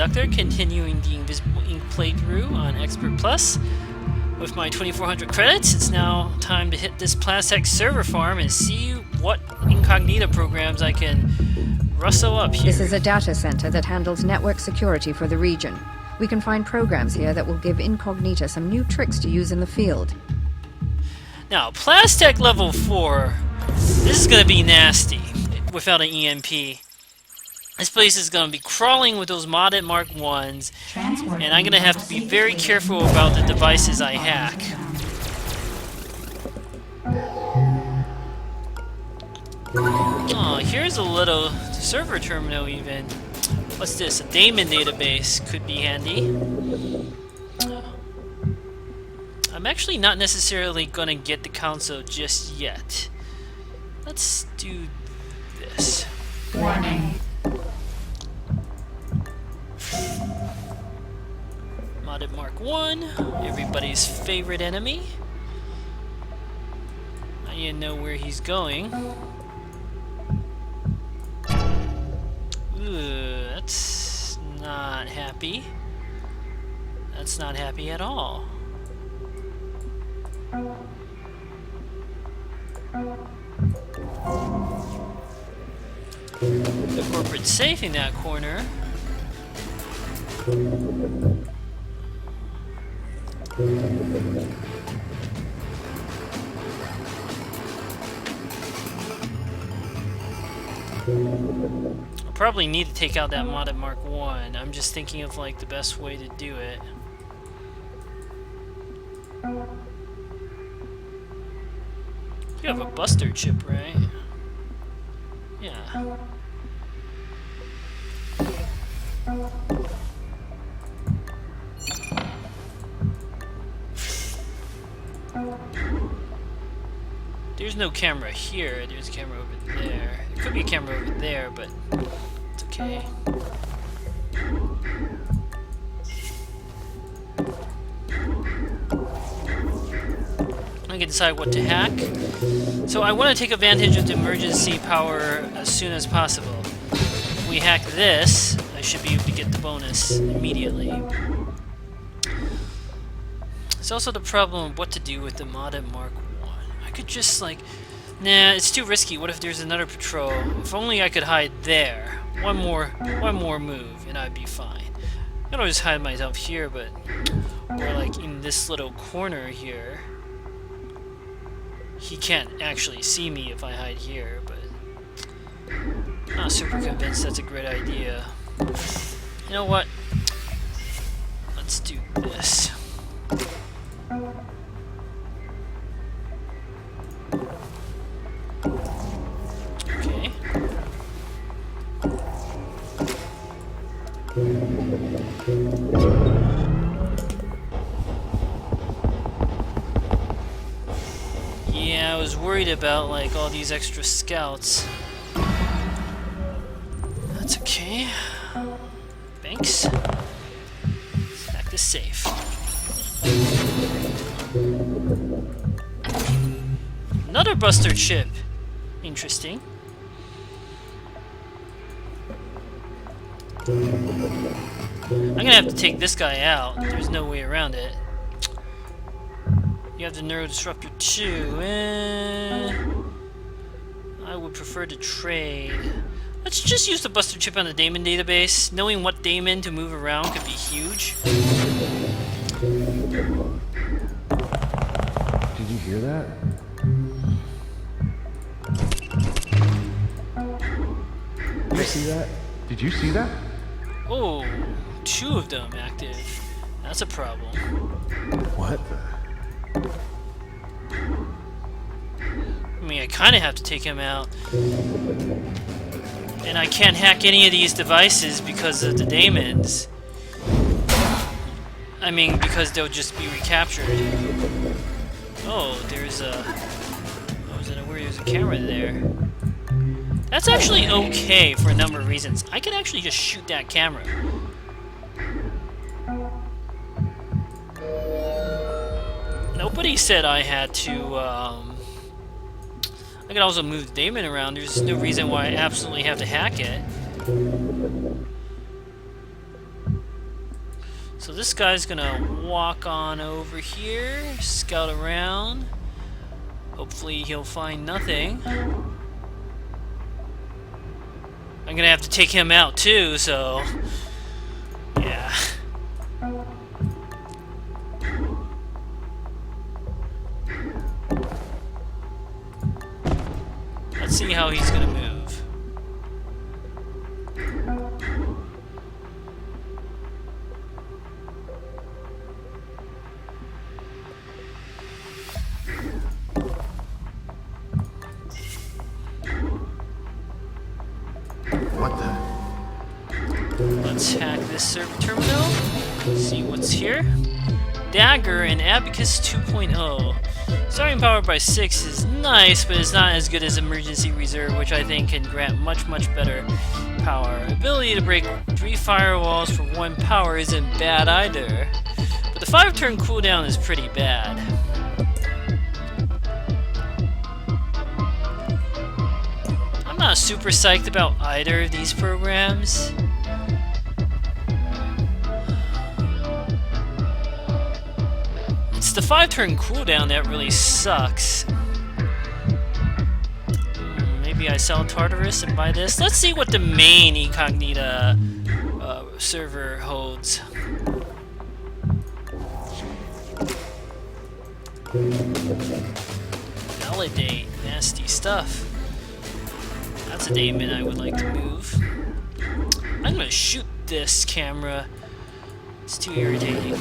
Conductor, continuing the Invisible Ink playthrough on Expert Plus. With my 2400 credits, it's now time to hit this Plastech server farm and see what incognito programs I can rustle up here. This is a data center that handles network security for the region. We can find programs here that will give Incognita some new tricks to use in the field. Now, Plastech level 4, this is going to be nasty without an EMP. This place is going to be crawling with those modded Mark 1s, and I'm going to have to be very careful about the devices I hack. Oh, here's a little server terminal even. What's this? A daemon database could be handy. I'm actually not necessarily going to get the console just yet. Let's do this. Warning. Modded Mark 1, everybody's favorite enemy. I need to know where he's going. Ooh, that's not happy. That's not happy at all. The corporate safe in that corner. I'll probably need to take out that modded Mark 1. I'm just thinking of like the best way to do it. You have a buster chip, right? Yeah. There's no camera here, there's a camera over there. There could be a camera over there, but it's okay. I can decide what to hack. So I want to take advantage of the emergency power as soon as possible. If we hack this, I should be able to get the bonus immediately. It's also the problem of what to do with the modded Mark 1. I could just like... Nah, it's too risky. What if there's another patrol? If only I could hide there. One more move and I'd be fine. I could always hide myself here, but... Or like in this little corner here. He can't actually see me if I hide here, but... I'm not super convinced that's a great idea. You know what? Let's do this. Okay. Yeah, I was worried about like all these extra scouts. That's okay. Thanks. Back to safe. Another buster chip. Interesting. I'm gonna have to take this guy out. There's no way around it. You have the neurodisruptor too. I would prefer to trade. Let's just use the buster chip on the daemon database. Knowing what daemon to move around could be huge. Did you hear that? Did you see that? Did you see that? Oh, 2 of them active. That's a problem. What the? I mean, I kind of have to take him out. And I can't hack any of these devices because of the daemons. I mean, because they'll just be recaptured. Oh, there's a... I wasn't aware there's a camera there. That's actually okay for a number of reasons. I can actually just shoot that camera. Nobody said I had to, I could also move the daemon around. There's no reason why I absolutely have to hack it. So this guy's gonna walk on over here, scout around. Hopefully he'll find nothing. I'm gonna have to take him out too, so yeah. Let's see how he's gonna move. What the? Let's hack this server terminal. See what's here. Dagger and Abacus 2.0. Starting power by 6 is nice, but it's not as good as Emergency Reserve, which I think can grant much better power. Ability to break 3 firewalls for 1 power isn't bad either. But the 5-turn cooldown is pretty bad. I'm not super psyched about either of these programs. It's the 5-turn cooldown that really sucks. Maybe I sell Tartarus and buy this. Let's see what the main Incognita server holds. Validate. Nasty stuff. That's a daemon I would like to move. I'm gonna shoot this camera. It's too irritating.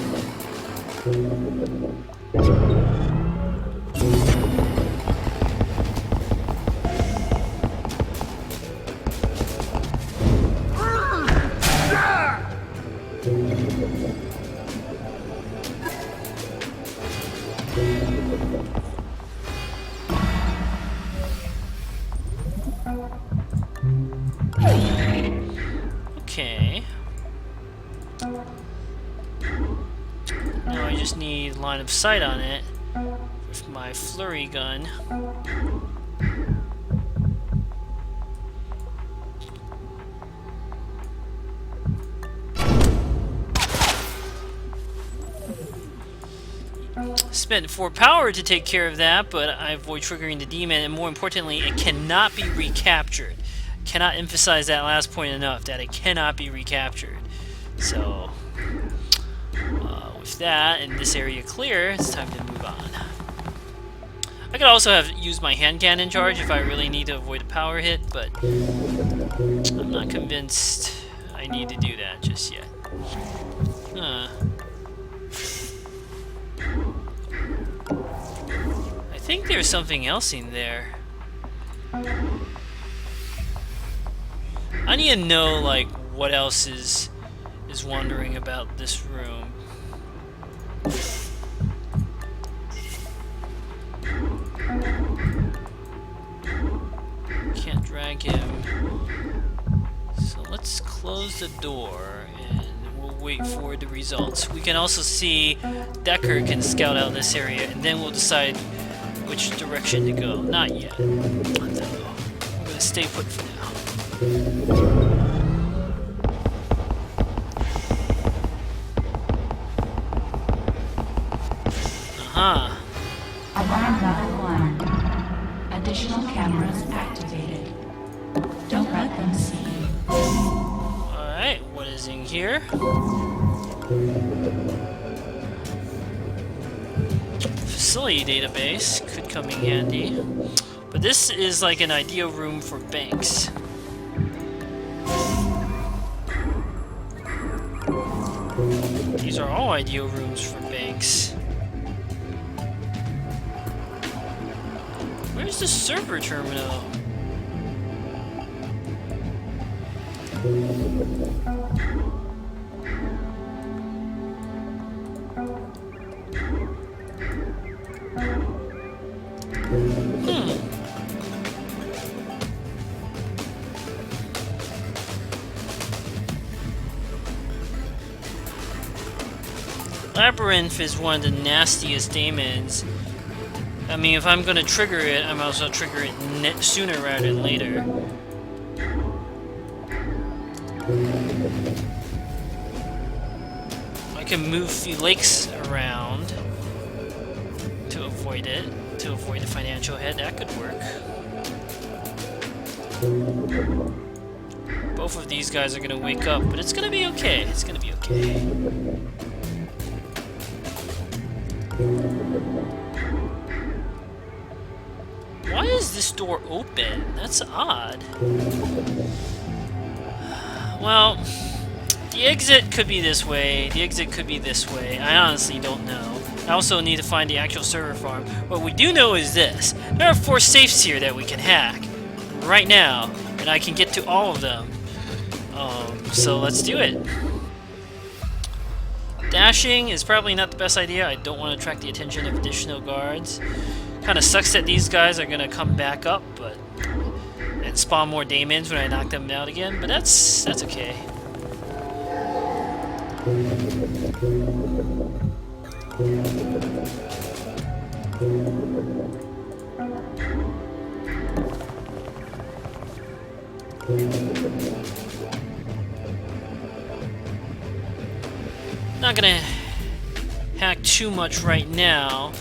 Okay. Now I just need line of sight on it with my flurry gun. Spent 4 power to take care of that, but I avoid triggering the demon, and more importantly, it cannot be recaptured. Cannot emphasize that last point enough, that it cannot be recaptured. So, with that and this area clear, it's time to move on. I could also have used my hand cannon charge if I really need to avoid a power hit, but I'm not convinced I need to do that just yet. I think there's something else in there. I need to know, like, what else is wandering about this room. Can't drag him. So let's close the door and we'll wait for the results. We can also see Decker can scout out this area, and then we'll decide which direction to go. Not yet. No. I'm gonna stay put for now. Alarm level 1. Additional cameras activated. Don't let them see you. Alright, what is in here? Facility database could come in handy. But this is like an ideal room for banks. These are all ideal rooms for banks. Where's the server terminal? Labyrinth is one of the nastiest daemons. I mean, if I'm gonna trigger it, I might as well trigger it sooner rather than later. I can move Felix around to avoid it, to avoid the financial head. That could work. Both of these guys are gonna wake up, but it's gonna be okay. It's gonna be okay. Why is this door open? That's odd. Well, the exit could be this way. The exit could be this way. I honestly don't know. I also need to find the actual server farm. What we do know is this. There are 4 safes here that we can hack right now, and I can get to all of them. So let's do it. Dashing is probably not the best idea. I don't want to attract the attention of additional guards. Kind of sucks that these guys are gonna come back up, but and spawn more daemons when I knock them out again. But that's okay. Not gonna hack too much right now.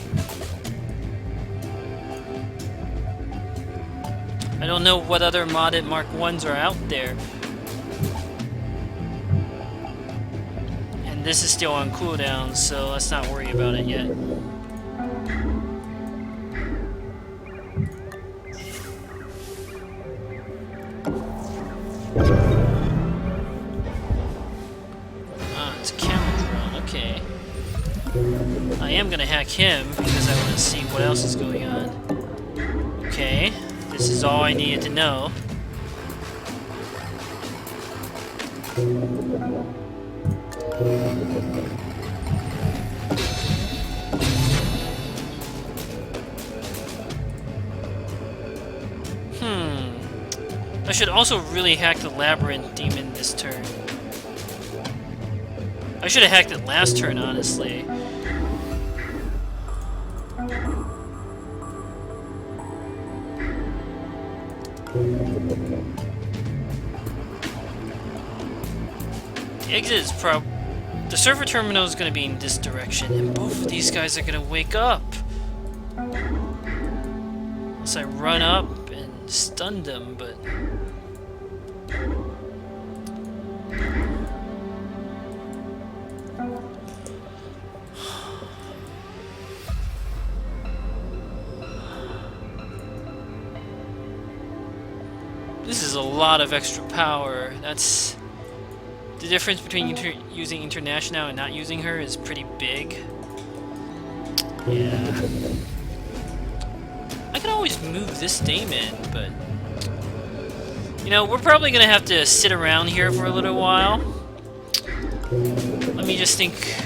I don't know what other modded Mark 1s are out there. And this is still on cooldown, so let's not worry about it yet. It's a camera drone, okay. I am gonna hack him because I want to see what else is going on. Okay, this is all I needed to know. I should also really hack the labyrinth demon this turn. I should have hacked it last turn, honestly. The exit is the server terminal is going to be in this direction, and both of these guys are going to wake up. Unless I run up and stun them, but... This is a lot of extra power. That's... The difference between using Internationale and not using her is pretty big. Yeah. I can always move this daemon, but... You know, we're probably gonna have to sit around here for a little while. Let me just think.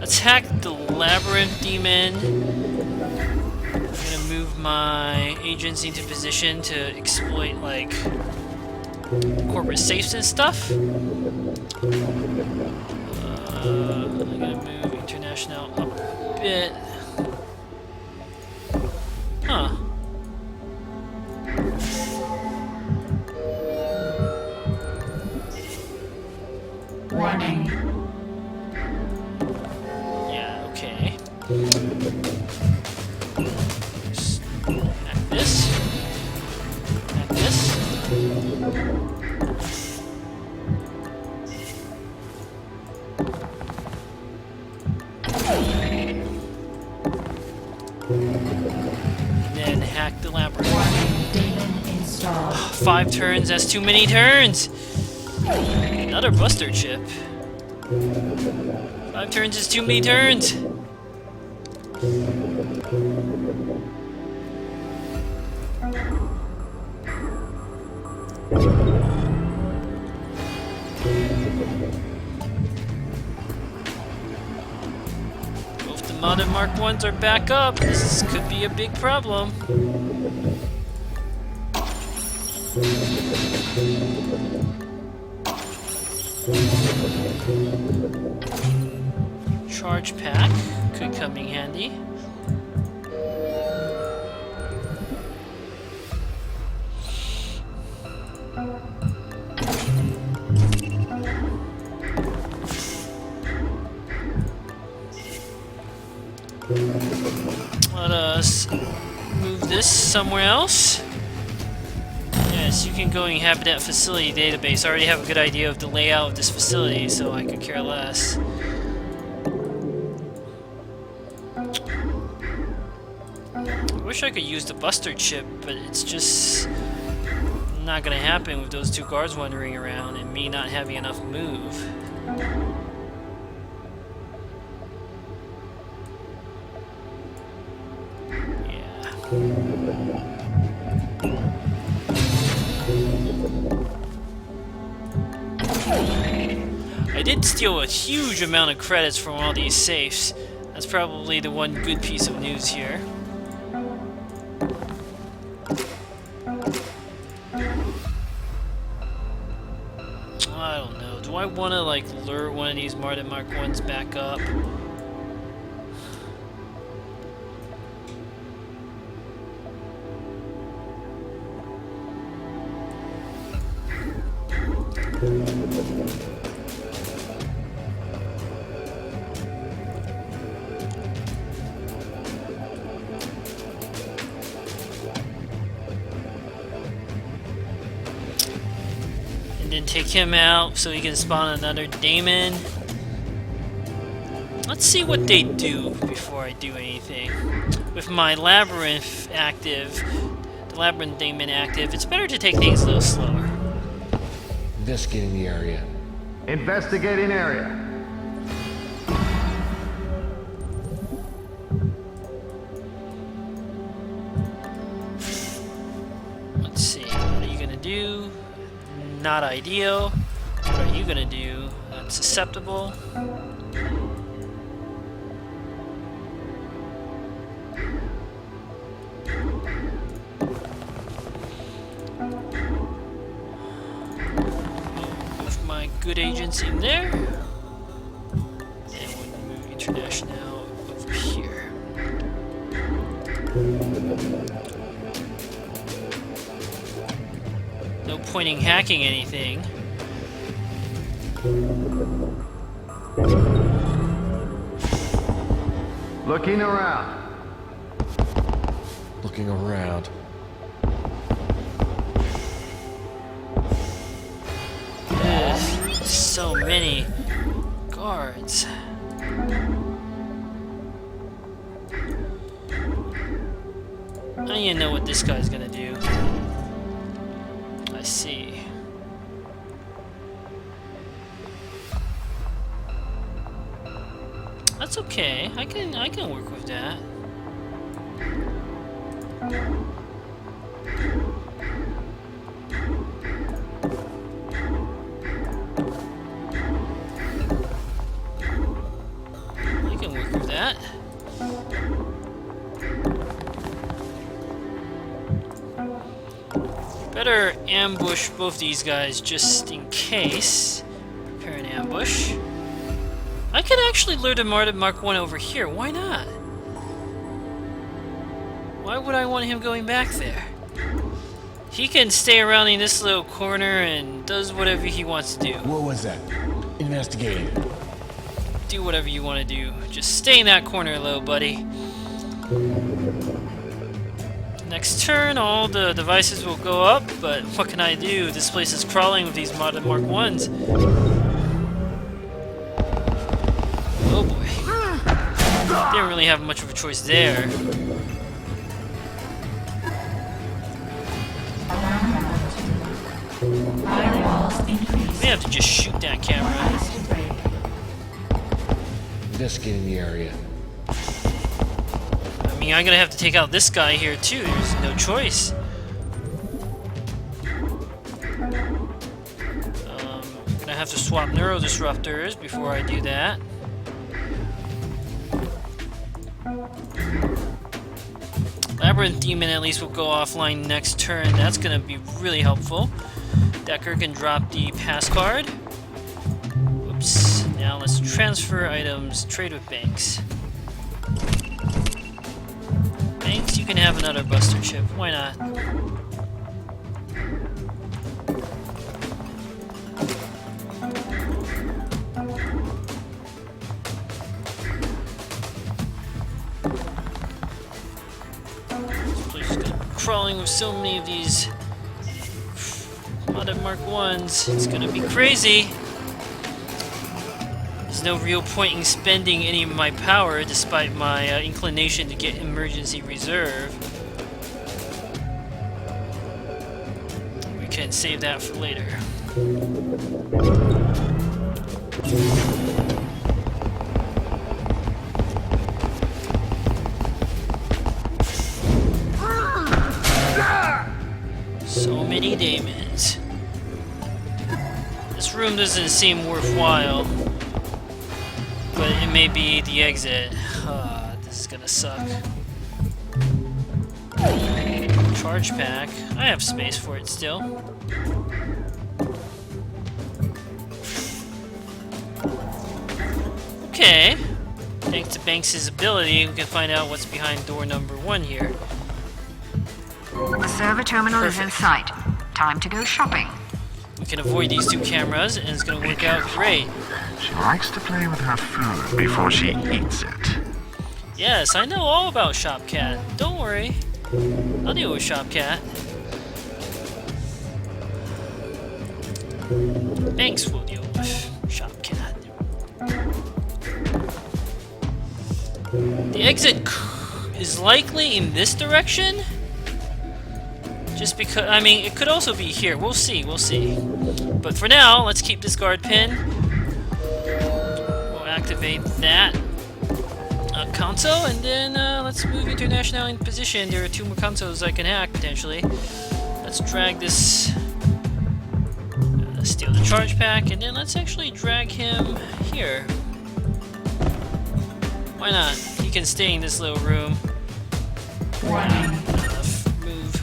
Attack the labyrinth demon. I'm gonna move my agents into position to exploit, like, corporate safes and stuff. I'm gonna move Internationale up a bit. Huh. Warning. Yeah, okay. Hack this. Hack this. And then hack the labyrinth. Warning. Demon installed. 5 turns, that's too many turns! Another buster chip. 5 turns is too many turns! Both the modded Mark 1s are back up. This could be a big problem. Charge pack could come in handy. Let us move this somewhere else. Yes, you can go inhabit that facility database. I already have a good idea of the layout of this facility, so I could care less. I wish I could use the Buster chip, but it's just not gonna happen with those two guards wandering around and me not having enough move. I did steal a huge amount of credits from all these safes. That's probably the one good piece of news here. I don't know. Do I want to like lure one of these Martin Mark 1s back up? And then take him out so he can spawn another Daemon. Let's see what they do before I do anything. With my Labyrinth active, the Labyrinth Daemon active, it's better to take things a little slower. Investigating the area. Investigating area. Let's see, what are you gonna do? Not ideal. What are you gonna do? That's acceptable. Move my good agents in there. And we'll move Internationale over here. No pointing hacking anything. Looking around. Looking around. Ugh, so many guards. I don't even know what this guy's gonna do. I see. That's okay. I can work with that. I can work with that. Better ambush both these guys just in case. Prepare an ambush. I could actually lure the Martin Mark 1 over here. Why not? Why would I want him going back there? He can stay around in this little corner and does whatever he wants to do. What was that? Investigating. Do whatever you want to do. Just stay in that corner, little buddy. Next turn, all the devices will go up, but what can I do? This place is crawling with these Martin Mark 1s. Oh boy. Didn't really have much of a choice there. Firewalls increased. We have to just shoot that camera. Rise to break. Investigating the area. I mean, I'm gonna have to take out this guy here too. There's no choice. I'm gonna have to swap neurodisruptors before I do that. Labyrinth Demon at least will go offline next turn. That's gonna be really helpful. Decker can drop the pass card. Oops. Now let's transfer items, trade with Banks. Banks, you can have another Buster chip. Why not? crawling with so many of these modded Mark 1s. It's gonna be crazy. There's no real point in spending any of my power despite my inclination to get emergency reserve. We can save that for later. So many demons. This room doesn't seem worthwhile, but it may be the exit. This is gonna suck. Charge pack. I have space for it still. Okay. Thanks to Banks' ability, we can find out what's behind door number 1 here. The server terminal is in sight. Time to go shopping. We can avoid these 2 cameras, and it's gonna work out great. She likes to play with her food before she eats it. Yes, I know all about Shopcat. Don't worry. I'll deal with Shopcat. Banks will deal with Shopcat. The exit is likely in this direction. Just because, I mean, it could also be here. We'll see, we'll see. But for now, let's keep this guard pin. We'll activate that console, and then let's move Internationale in position. There are 2 more consoles I can hack, potentially. Let's drag this, steal the charge pack, and then let's actually drag him here. Why not? He can stay in this little room. Warning. Move.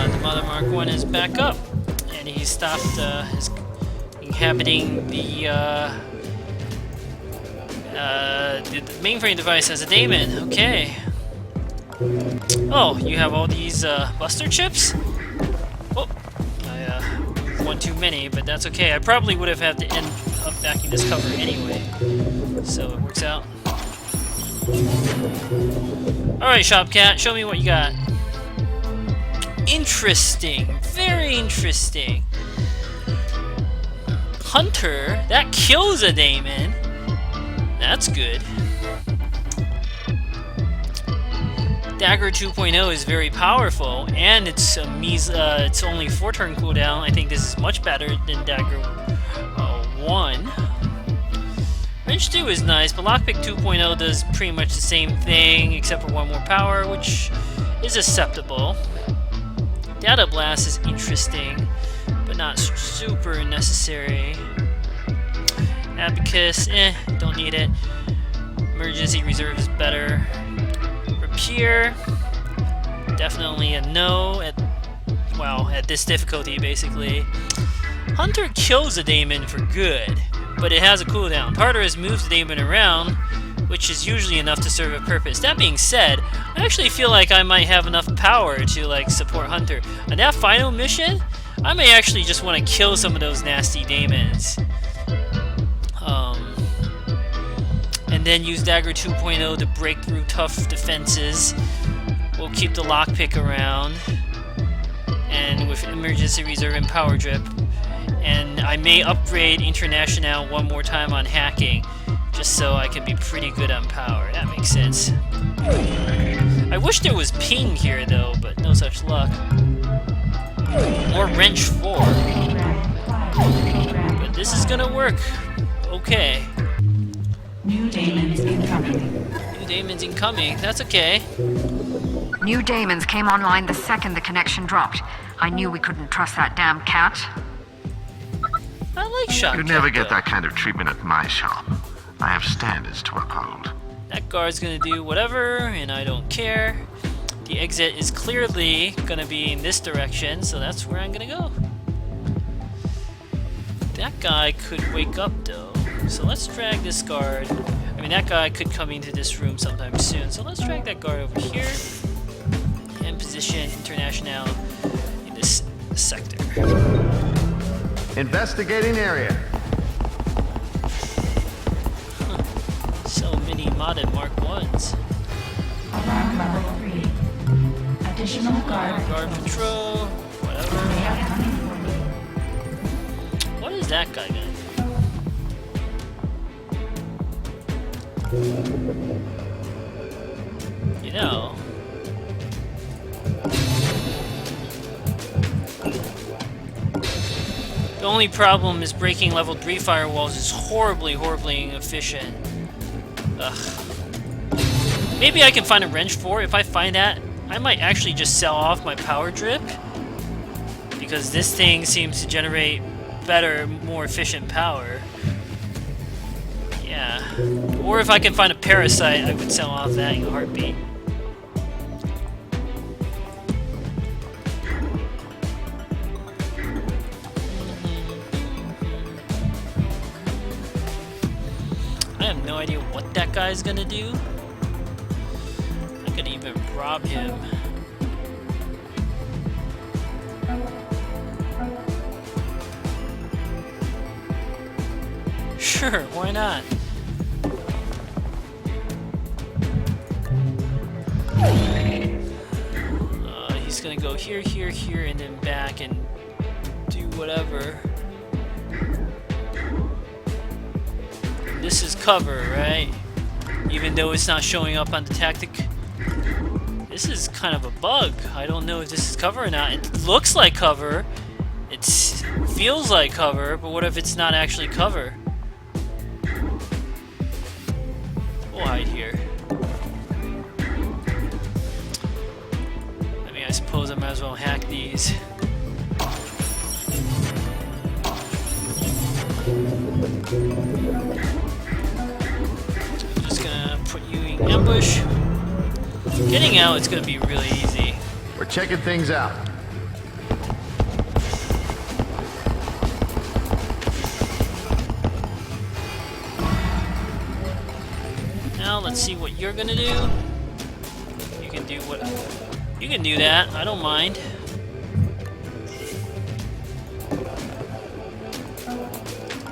The Mother Mark 1 is back up, and he stopped his inhabiting the mainframe device as a daemon. Okay. Oh, you have all these buster chips? Oh, I moved one too many, but that's okay. I probably would have had to end up backing this cover anyway, so it works out. Alright, Shopcat, show me what you got. Interesting. Very interesting. Hunter, that kills a daemon. That's good. Dagger 2.0 is very powerful, and it's it's only 4-turn cooldown. I think this is much better than Dagger 1. Wrench 2 is nice, but Lockpick 2.0 does pretty much the same thing, except for 1 more power, which is acceptable. Data Blast is interesting, but not super necessary. Abacus, don't need it. Emergency Reserve is better. Rapier, definitely a no at this difficulty, basically. Hunter kills a daemon for good, but it has a cooldown. Tartarus moves the daemon around, which is usually enough to serve a purpose. That being said, I actually feel like I might have enough power to support Hunter. On that final mission, I may actually just want to kill some of those nasty daemons. And then use Dagger 2.0 to break through tough defenses. We'll keep the lockpick around, and with emergency reserve and power drip. And I may upgrade Internationale 1 more time on hacking, just so I can be pretty good on power. That makes sense. I wish there was ping here though, but no such luck. Or wrench 4. But this is gonna work. Okay. New daemons incoming. New daemons incoming. That's okay. New daemons came online the second the connection dropped. I knew we couldn't trust that damn cat. I like Shotgun. You'd never get that kind of treatment at my shop. I have standards to uphold. That guard's gonna do whatever, and I don't care. The exit is clearly gonna be in this direction, so that's where I'm gonna go. That guy could wake up though, so let's drag this guard. I mean, that guy could come into this room sometime soon, so let's drag that guard over here and and position Internationale in this sector. Investigating area. So many modded Mark 1s. Alarm level 3. Additional guard Patrol, whatever. They are coming for What is that guy gonna do? You know. The only problem is breaking level 3 firewalls is horribly inefficient. Ugh. Maybe I can find a wrench for it. If I find that, I might actually just sell off my power drip. Because this thing seems to generate better, more efficient power. Yeah. Or if I can find a parasite, I would sell off that in a heartbeat. I have no idea what that guy's gonna do. I could even rob him. Sure, why not? He's gonna go here, here, here, and then back and do whatever. This is cover, right? Even though it's not showing up on the tactic. This is kind of a bug. I don't know if this is cover or not. It looks like cover. It feels like cover, but what if it's not actually cover? We'll hide here. I mean, I suppose I might as well hack these. I'm just gonna put you in ambush. Getting out is gonna be really easy. We're checking things out. Now let's see what you're gonna do. You can do what you can do that. I don't mind.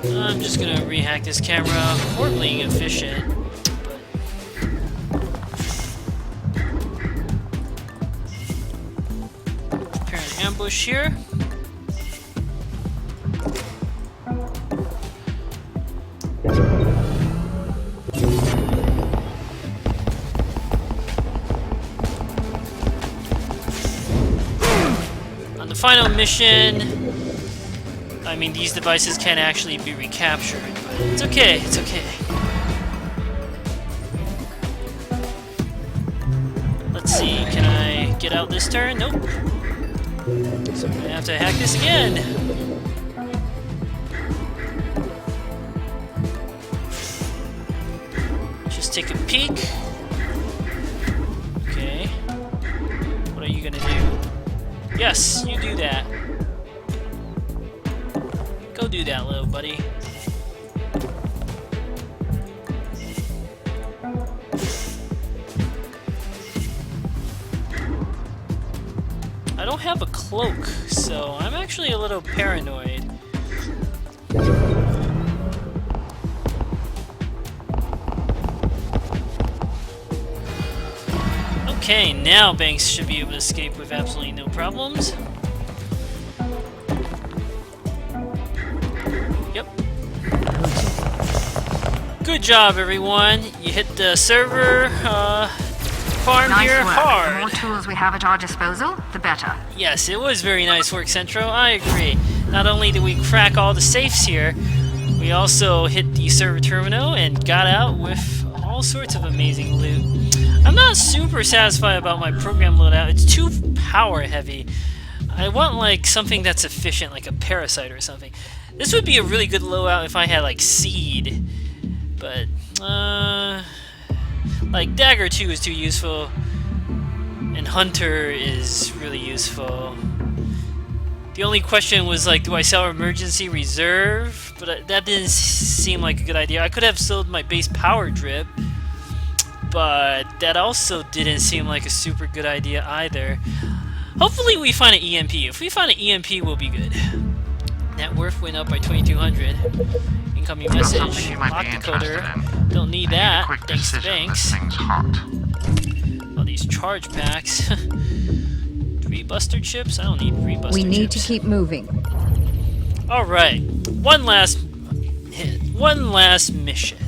I'm just gonna rehack this camera. Horribly inefficient. Prepare an ambush here. On the final mission, I mean, these devices can't actually be recaptured, but it's okay, it's okay. Let's see, can I get out this turn? Nope. So I'm gonna have to hack this again. Just take a peek. Okay. What are you gonna do? Yes, you do that. Go do that, little buddy. I don't have a cloak, so I'm actually a little paranoid. Okay, now Banks should be able to escape with absolutely no problems. Yep. Good job, everyone. You hit the server farm Nice here work. hard. The more tools we have at our disposal, the better. Yes, it was very nice work, Centro. I agree. Not only did we crack all the safes here, we also hit the server terminal and got out with all sorts of amazing loot. I'm not super satisfied about my program loadout. It's too power heavy. I want like something that's efficient, like a parasite or something. This would be a really good loadout if I had like seed, but like Dagger 2 is too useful, and Hunter is really useful. The only question was like, do I sell emergency reserve? But that didn't seem like a good idea. I could have sold my base power drip, but that also didn't seem like a super good idea either. Hopefully we find an EMP. If we find an EMP, we'll be good. Net worth went up by 2,200. Incoming Got message. something you might Lock be interested decoder. in. Don't need I need a that. quick Thanks, decision. thanks. This thing's hot. All these charge packs. 3 buster chips? I don't need 3 buster chips. We need to keep moving. Alright. One last hit. One last mission.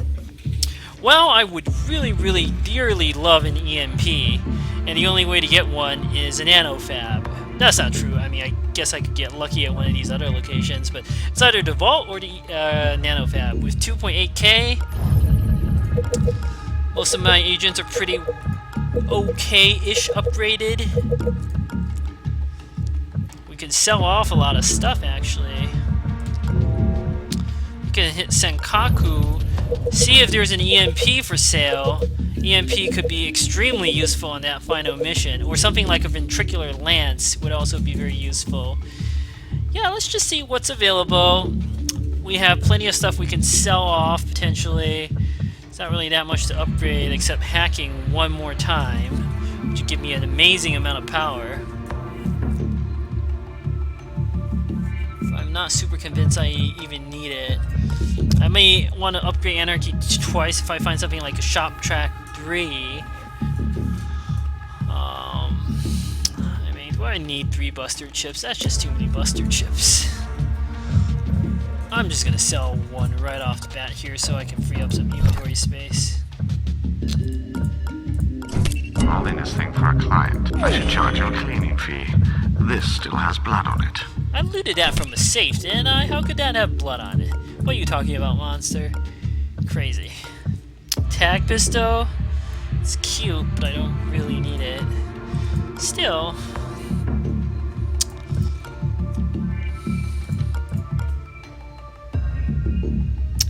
Well, I would really dearly love an EMP, and the only way to get one is a nanofab. That's not true. I mean, I guess I could get lucky at one of these other locations, but it's either the vault or the nanofab. With 2.8k, most of my agents are pretty okay-ish upgraded. We can sell off a lot of stuff, actually. We can hit Senkaku, see if there's an EMP for sale. EMP could be extremely useful on that final mission, or something like a ventricular lance would also be very useful. Yeah, let's just see what's available. We have plenty of stuff we can sell off, potentially. It's not really that much to upgrade, except hacking one more time, which would give me an amazing amount of power. I'm not super convinced I even need it. I may want to upgrade Anarchy twice if I find something like a Shop Track 3. I mean, do I need 3 buster chips? That's just too many buster chips. I'm just gonna sell one right off the bat here so I can free up some inventory space. Holding this thing for a client. I should charge you a cleaning fee. This still has blood on it. I looted that from a safe, didn't I? How could that have blood on it? What are you talking about, monster? Crazy. Tag pistol? It's cute, but I don't really need it. Still.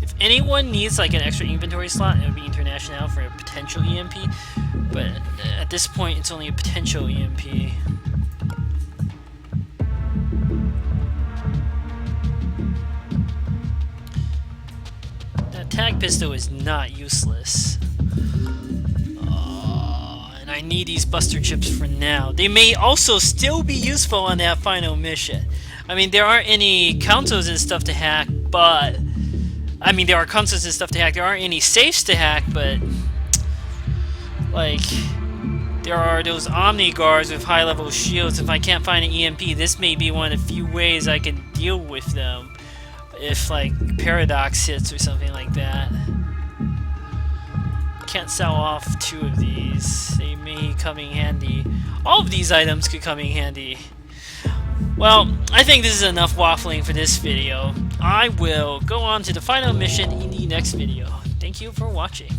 If anyone needs like an extra inventory slot, it would be Internationale for a potential EMP. But at this point, it's only a potential EMP. Tag pistol is not useless. And I need these buster chips for now. They may also still be useful on that final mission. I mean, there aren't any consoles and stuff to hack, but... I mean, there are consoles and stuff to hack. There aren't any safes to hack, but... Like... There are those Omni guards with high-level shields. If I can't find an EMP, this may be one of the few ways I can deal with them. If like Paradox hits or something like that. Can't sell off 2 of these. They may come in handy. All of these items could come in handy. Well, I think this is enough waffling for this video. I will go on to the final mission in the next video. Thank you for watching.